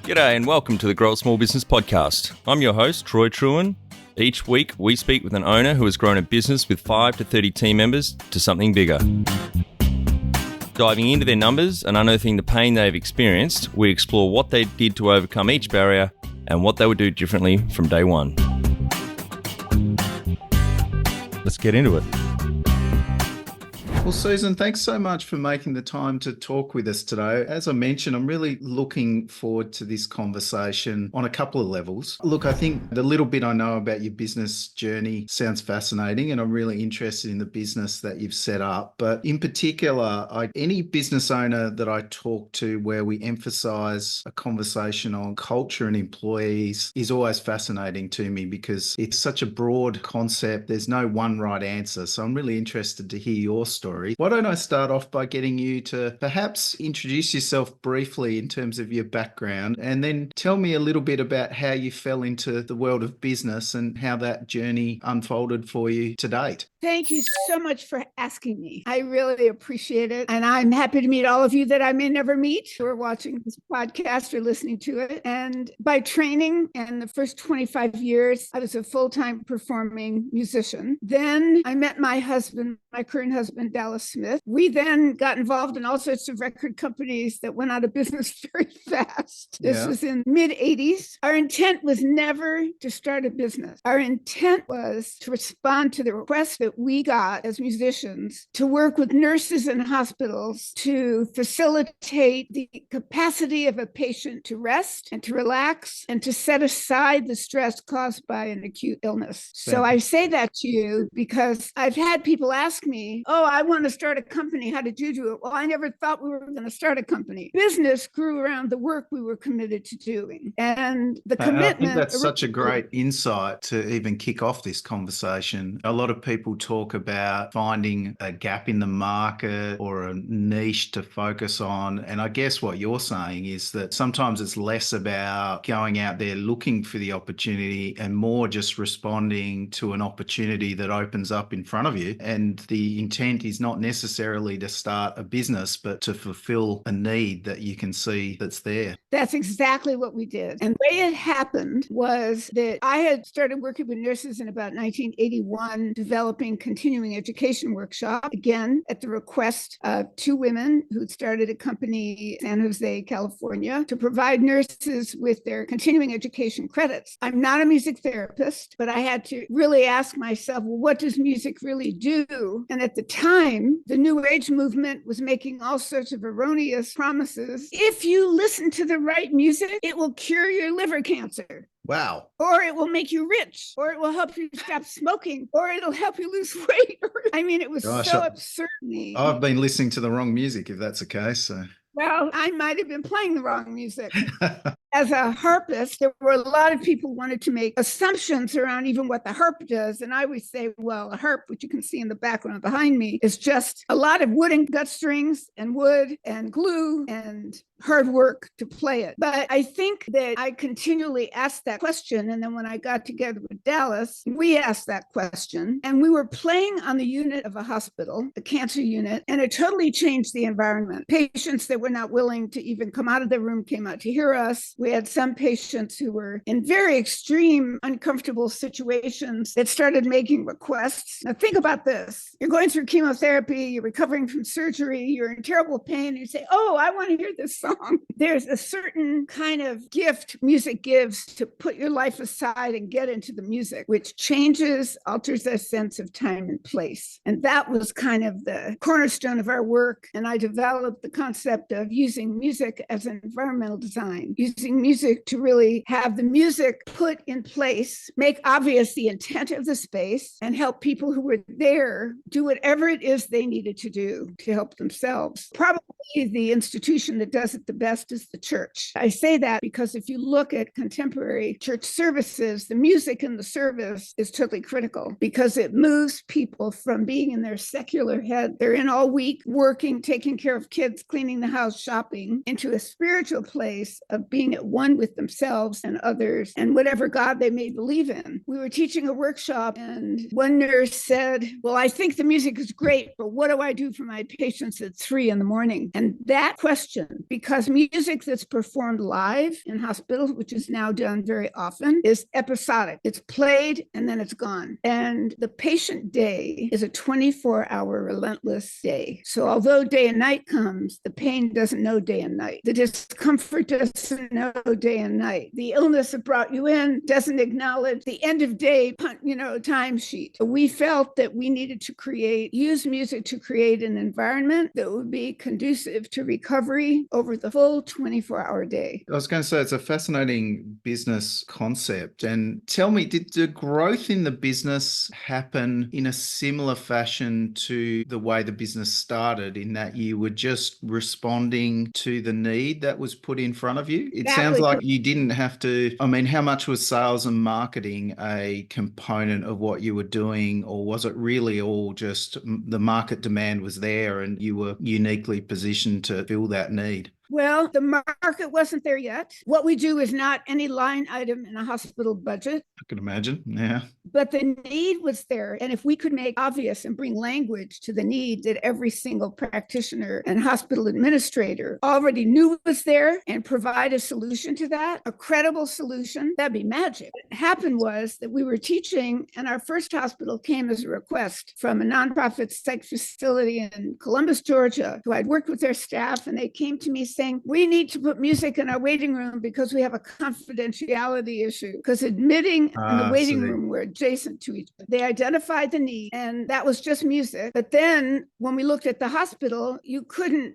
G'day and welcome to the Grow a Small Business Podcast. I'm your host, Troy Truen. Each week, we speak with an owner who has grown a business with 5 to 30 team members to something bigger. Diving into their numbers and unearthing the pain they've experienced, we explore what they did to overcome each barrier and what they would do differently from day one. Let's get into it. Well, Susan, thanks so much for making the time to talk with us today. As I mentioned, I'm really looking forward to this conversation on a couple of levels. Look, I think the little bit I know about your business journey sounds fascinating, and I'm really interested in the business that you've set up. But in particular, any business owner that I talk to where we emphasize a conversation on culture and employees is always fascinating to me because it's such a broad concept. There's no one right answer. So I'm really interested to hear your story. Why don't I start off by getting you to perhaps introduce yourself briefly in terms of your background, and then tell me a little bit about how you fell into the world of business and how that journey unfolded for you to date. Thank you so much for asking me. I really appreciate it. And I'm happy to meet all of you that I may never meet who are watching this podcast or listening to it. And by training, in the first 25 years, I was a full-time performing musician. Then I met my husband, my current husband, Dallas Smith. We then got involved in all sorts of record companies that went out of business very fast. This was in mid-80s. Our intent was never to start a business. Our intent was to respond to the request that we got as musicians to work with nurses and hospitals to facilitate the capacity of a patient to rest and to relax and to set aside the stress caused by an acute illness. So I say that to you because I've had people ask me, oh, I want to start a company. How did you do it? Well, I never thought we were going to start a company. Business grew around the work we were committed to doing. And the commitment... I think that's such a great insight to even kick off this conversation. A lot of people talk about finding a gap in the market or a niche to focus on. And I guess what you're saying is that sometimes it's less about going out there looking for the opportunity and more just responding to an opportunity that opens up in front of you. And the intent is not necessarily to start a business, but to fulfill a need that you can see that's there. That's exactly what we did. And the way it happened was that I had started working with nurses in about 1981, developing continuing education workshop, again, at the request of two women who started a company in San Jose, California, to provide nurses with their continuing education credits. I'm not a music therapist, but I had to really ask myself, well, what does music really do? And at the time, the New Age movement was making all sorts of erroneous promises. If you listen to the right music, it will cure your liver cancer. Wow. Or it will make you rich, or it will help you stop smoking, or it'll help you lose weight. I mean, it was so absurd to me. I've been listening to the wrong music, if that's the case. So. Well, I might have been playing the wrong music. As a harpist, there were a lot of people who wanted to make assumptions around even what the harp does. And I always say, well, a harp, which you can see in the background behind me, is just a lot of wood and gut strings and wood and glue and hard work to play it. But I think that I continually asked that question. And then when I got together with Dallas, we asked that question. And we were playing on the unit of a hospital, the cancer unit, and it totally changed the environment. Patients that were not willing to even come out of the room came out to hear us. We had some patients who were in very extreme, uncomfortable situations that started making requests. Now think about this. You're going through chemotherapy, you're recovering from surgery, you're in terrible pain, and you say, oh, I want to hear this song. There's a certain kind of gift music gives to put your life aside and get into the music, which changes, alters our sense of time and place. And that was kind of the cornerstone of our work. And I developed the concept of using music as an environmental design, using music to really have the music put in place, make obvious the intent of the space, and help people who were there do whatever it is they needed to do to help themselves. Probably the institution that does it the best is the church. I say that because if you look at contemporary church services, the music in the service is totally critical because it moves people from being in their secular head. They're in all week, working, taking care of kids, cleaning the house, shopping into a spiritual place of being at one with themselves and others and whatever God they may believe in. We were teaching a workshop and one nurse said, well, I think the music is great, but what do I do for my patients at 3 a.m? And that question, because music that's performed live in hospitals, which is now done very often, is episodic. It's played and then it's gone. And the patient day is a 24-hour relentless day. So although day and night comes, the pain doesn't know day and night. The discomfort doesn't know day and night. The illness that brought you in doesn't acknowledge the end of day, timesheet. We felt that we needed to use music to create an environment that would be conducive to recovery over the full 24-hour day. I was going to say, it's a fascinating business concept. And tell me, did the growth in the business happen in a similar fashion to the way the business started, in that you were just responding to the need that was put in front of you? It sounds like you didn't have to. I mean, how much was sales and marketing a component of what you were doing, or was it really all just the market demand was there and you were uniquely positioned to fill that need? Well, the market wasn't there yet. What we do is not any line item in a hospital budget. I can imagine, yeah. But the need was there. And if we could make obvious and bring language to the need that every single practitioner and hospital administrator already knew was there, and provide a solution to that, a credible solution, that'd be magic. What happened was that we were teaching, and our first hospital came as a request from a nonprofit psych facility in Columbus, Georgia, who I'd worked with their staff, and they came to me saying, we need to put music in our waiting room because we have a confidentiality issue, because admitting and the waiting room were adjacent to each other. They identified the need, and that was just music. But then when we looked at the hospital,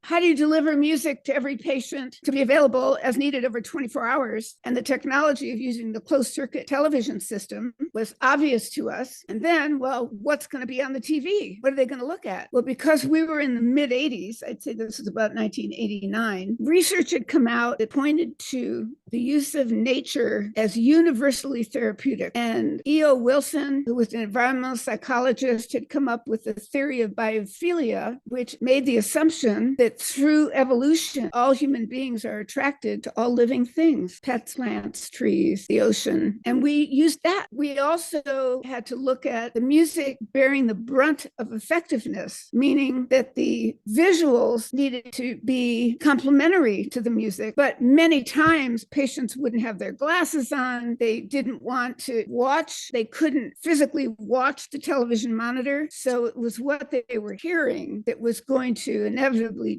how do you deliver music to every patient to be available as needed over 24 hours? And the technology of using the closed circuit television system was obvious to us. And then, well, what's going to be on the TV? What are they going to look at? Well, because we were in the mid 80s, I'd say this was about 1989, research had come out that pointed to the use of nature as universally therapeutic. And E.O. Wilson, who was an environmental psychologist, had come up with the theory of biophilia, which made the assumption that through evolution, all human beings are attracted to all living things, pets, plants, trees, the ocean. And we used that. We also had to look at the music bearing the brunt of effectiveness, meaning that the visuals needed to be complementary to the music. But many times patients wouldn't have their glasses on. They didn't want to watch. They couldn't physically watch the television monitor. So it was what they were hearing that was going to inevitably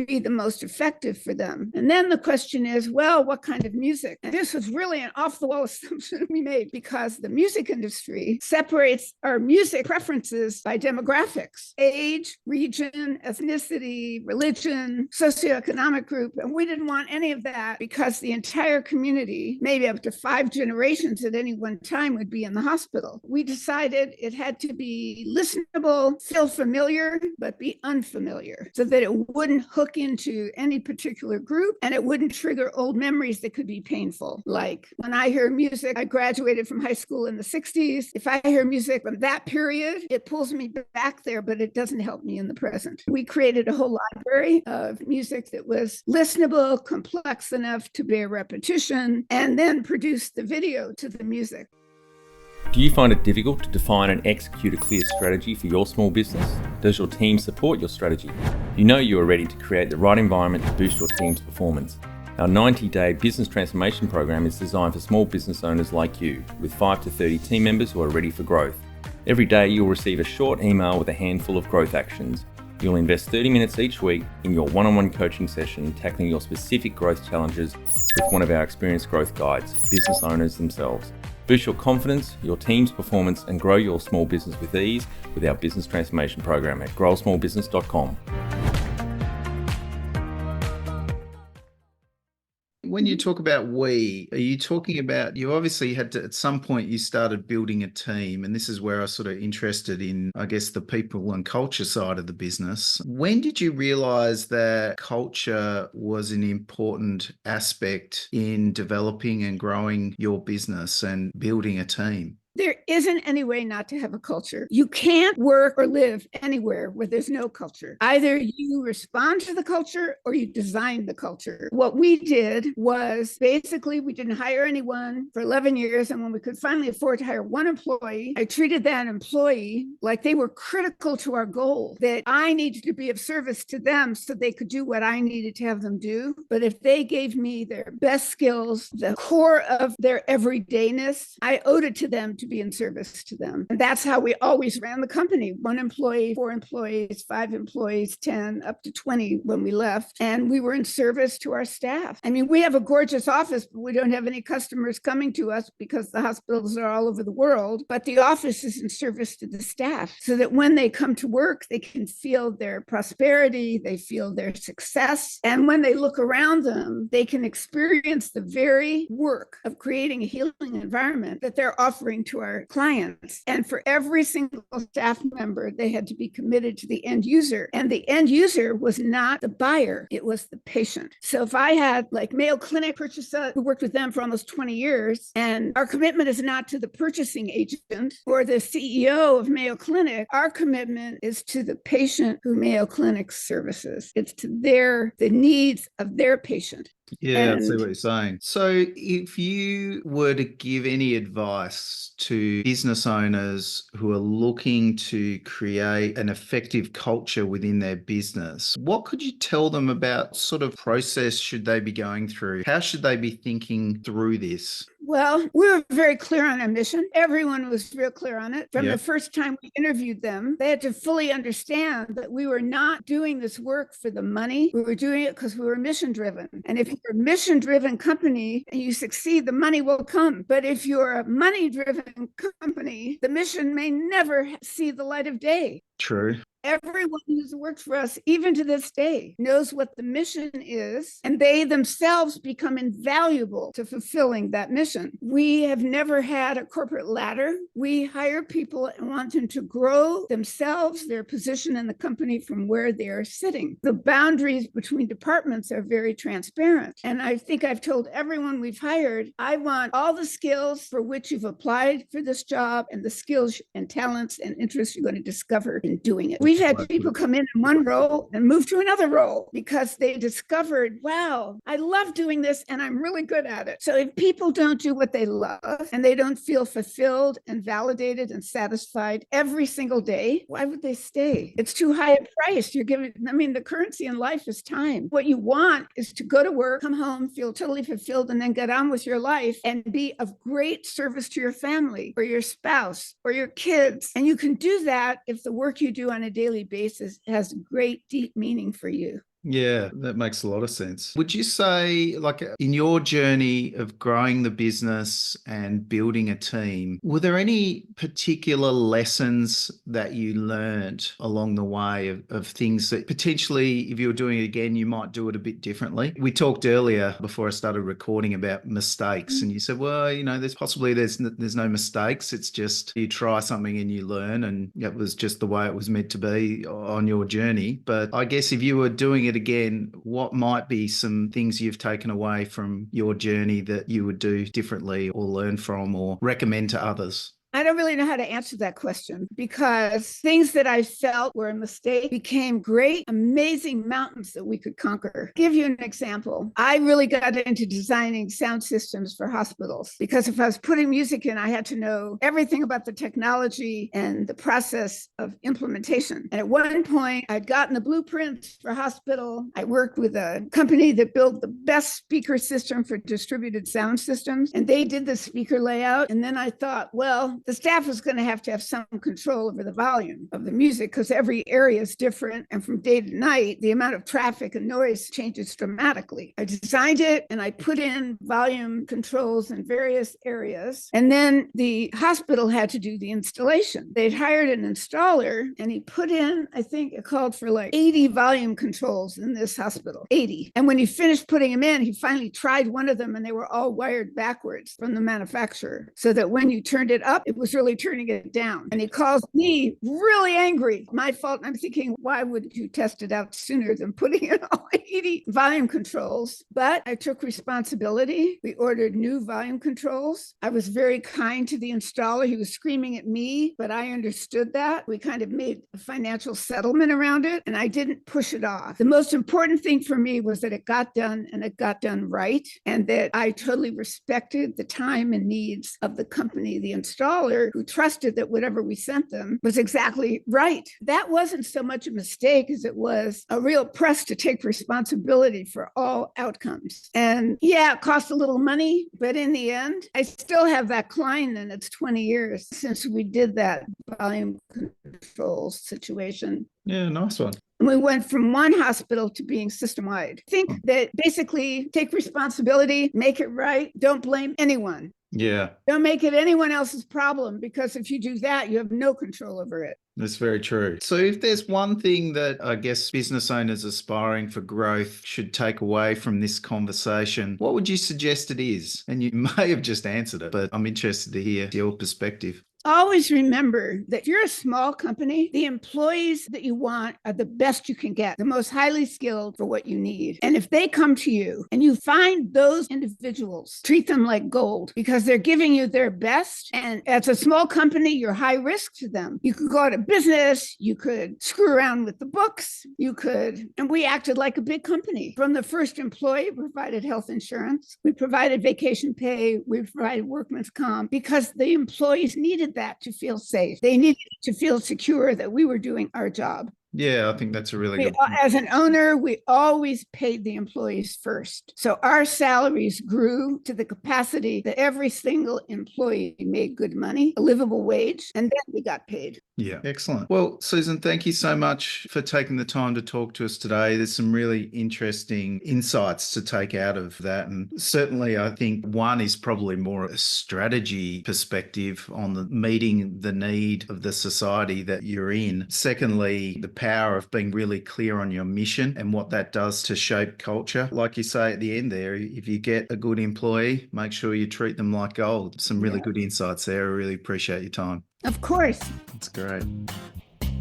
be the most effective for them. And then the question is, well, what kind of music? And this was really an off-the-wall assumption we made, because the music industry separates our music preferences by demographics, age, region, ethnicity, religion, socioeconomic group. And we didn't want any of that, because the entire community, maybe up to 5 generations at any one time, would be in the hospital. We decided it had to be listenable, feel familiar, but be unfamiliar, so that it wouldn't hook into any particular group and it wouldn't trigger old memories that could be painful. Like when I hear music, I graduated from high school in the 60s. If I hear music from that period, it pulls me back there, but it doesn't help me in the present. We created a whole library of music that was listenable, complex enough to bear repetition, and then produced the video to the music. Do you find it difficult to define and execute a clear strategy for your small business? Does your team support your strategy? You know you are ready to create the right environment to boost your team's performance. Our 90-day business transformation program is designed for small business owners like you, with 5 to 30 team members who are ready for growth. Every day you'll receive a short email with a handful of growth actions. You'll invest 30 minutes each week in your one-on-one coaching session, tackling your specific growth challenges with one of our experienced growth guides, business owners themselves. Boost your confidence, your team's performance, and grow your small business with ease with our business transformation program at growsmallbusiness.com. When you talk about are you talking about, you obviously had to, at some point you started building a team, and this is where I was sort of interested in, I guess, the people and culture side of the business. When did you realize that culture was an important aspect in developing and growing your business and building a team? There isn't any way not to have a culture. You can't work or live anywhere where there's no culture. Either you respond to the culture or you design the culture. What we did was basically we didn't hire anyone for 11 years. And when we could finally afford to hire one employee, I treated that employee like they were critical to our goal, that I needed to be of service to them so they could do what I needed to have them do. But if they gave me their best skills, the core of their everydayness, I owed it to them to be in service to them. And that's how we always ran the company. 1 employee, 4 employees, 5 employees, 10, up to 20 when we left. And we were in service to our staff. I mean, we have a gorgeous office, but we don't have any customers coming to us because the hospitals are all over the world. But the office is in service to the staff so that when they come to work, they can feel their prosperity, they feel their success. And when they look around them, they can experience the very work of creating a healing environment that they're offering to our clients. And for every single staff member, they had to be committed to the end user. And the end user was not the buyer, it was the patient. So if I had like Mayo Clinic purchase us, we worked with them for almost 20 years, and our commitment is not to the purchasing agent or the CEO of Mayo Clinic. Our commitment is to the patient who Mayo Clinic services. It's to the needs of their patient. Yeah, I see what you're saying. So if you were to give any advice to business owners who are looking to create an effective culture within their business, what could you tell them about sort of process should they be going through? How should they be thinking through this? Well, we were very clear on our mission. Everyone was real clear on it. From the first time we interviewed them, they had to fully understand that we were not doing this work for the money. We were doing it because we were mission driven. And if you're a mission driven company and you succeed, the money will come. But if you're a money driven company, the mission may never see the light of day. True. Everyone who's worked for us, even to this day, knows what the mission is, and they themselves become invaluable to fulfilling that mission. We have never had a corporate ladder. We hire people and want them to grow themselves, their position in the company from where they are sitting. The boundaries between departments are very transparent. And I think I've told everyone we've hired, I want all the skills for which you've applied for this job and the skills and talents and interests you're going to discover in doing it. We've had people come in one role and move to another role because they discovered, wow, I love doing this and I'm really good at it. So if people don't do what they love and they don't feel fulfilled and validated and satisfied every single day, why would they stay? It's too high a price. You're giving, the currency in life is time. What you want is to go to work, come home, feel totally fulfilled, and then get on with your life and be of great service to your family or your spouse or your kids. And you can do that if the work you do on a daily basis has great, deep meaning for you. Yeah, that makes a lot of sense. Would you say, like, in your journey of growing the business and building a team, were there any particular lessons that you learned along the way of things that potentially, if you were doing it again, you might do it a bit differently? We talked earlier before I started recording about mistakes, and you said, well, there's no mistakes. It's just you try something and you learn, and it was just the way it was meant to be on your journey. But I guess if you were doing it again, what might be some things you've taken away from your journey that you would do differently or learn from or recommend to others? I don't really know how to answer that question because things that I felt were a mistake became great, amazing mountains that we could conquer. Give you an example. I really got into designing sound systems for hospitals because if I was putting music in, I had to know everything about the technology and the process of implementation. And at one point, I'd gotten the blueprints for a hospital. I worked with a company that built the best speaker system for distributed sound systems, and they did the speaker layout. And then I thought, well, the staff was going to have some control over the volume of the music because every area is different. And from day to night, the amount of traffic and noise changes dramatically. I designed it and I put in volume controls in various areas. And then the hospital had to do the installation. They'd hired an installer and he put in, I think it called for like 80 volume controls in this hospital, 80. And when he finished putting them in, he finally tried one of them and they were all wired backwards from the manufacturer so that when you turned it up, it it was really turning it down. And he calls me really angry. My fault. I'm thinking, why would you test it out sooner than putting in all 80 volume controls? But I took responsibility. We ordered new volume controls. I was very kind to the installer. He was screaming at me, but I understood that. We kind of made a financial settlement around it, and I didn't push it off. The most important thing for me was that it got done, and it got done right, and that I totally respected the time and needs of the company, the installer, who trusted that whatever we sent them was exactly right. That wasn't so much a mistake as it was a real press to take responsibility for all outcomes. And yeah, it cost a little money, but in the end, I still have that client, and it's 20 years since we did that volume control situation. Yeah, nice one. We went from one hospital to being system-wide. Think that basically take responsibility, make it right, don't blame anyone. Yeah. Don't make it anyone else's problem, because if you do that, you have no control over it. That's very true. So if there's one thing that I guess business owners aspiring for growth should take away from this conversation, what would you suggest it is? And you may have just answered it, but I'm interested to hear your perspective. Always remember that if you're a small company, the employees that you want are the best you can get, the most highly skilled for what you need. And if they come to you and you find those individuals, treat them like gold, because they're giving you their best. And as a small company, you're high risk to them. You could go out of business, you could screw around with the books, and we acted like a big company. From the first employee, we provided health insurance, we provided vacation pay, we provided workman's comp, because the employees needed that to feel safe. They needed to feel secure that we were doing our job. Yeah, I think that's a really good point. As an owner, we always paid the employees first. So our salaries grew to the capacity that every single employee made good money, a livable wage, and then we got paid. Yeah, excellent. Well, Susan, thank you so much for taking the time to talk to us today. There's some really interesting insights to take out of that. And certainly, I think one is probably more a strategy perspective on the meeting the need of the society that you're in. Secondly, the power of being really clear on your mission and what that does to shape culture. Like you say at the end there, if you get a good employee, make sure you treat them like gold. Some really good insights there. I really appreciate your time. Of course. That's great.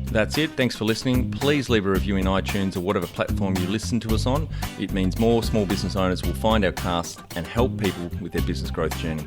That's it. Thanks for listening. Please leave a review in iTunes or whatever platform you listen to us on. It means more small business owners will find our cast and help people with their business growth journey.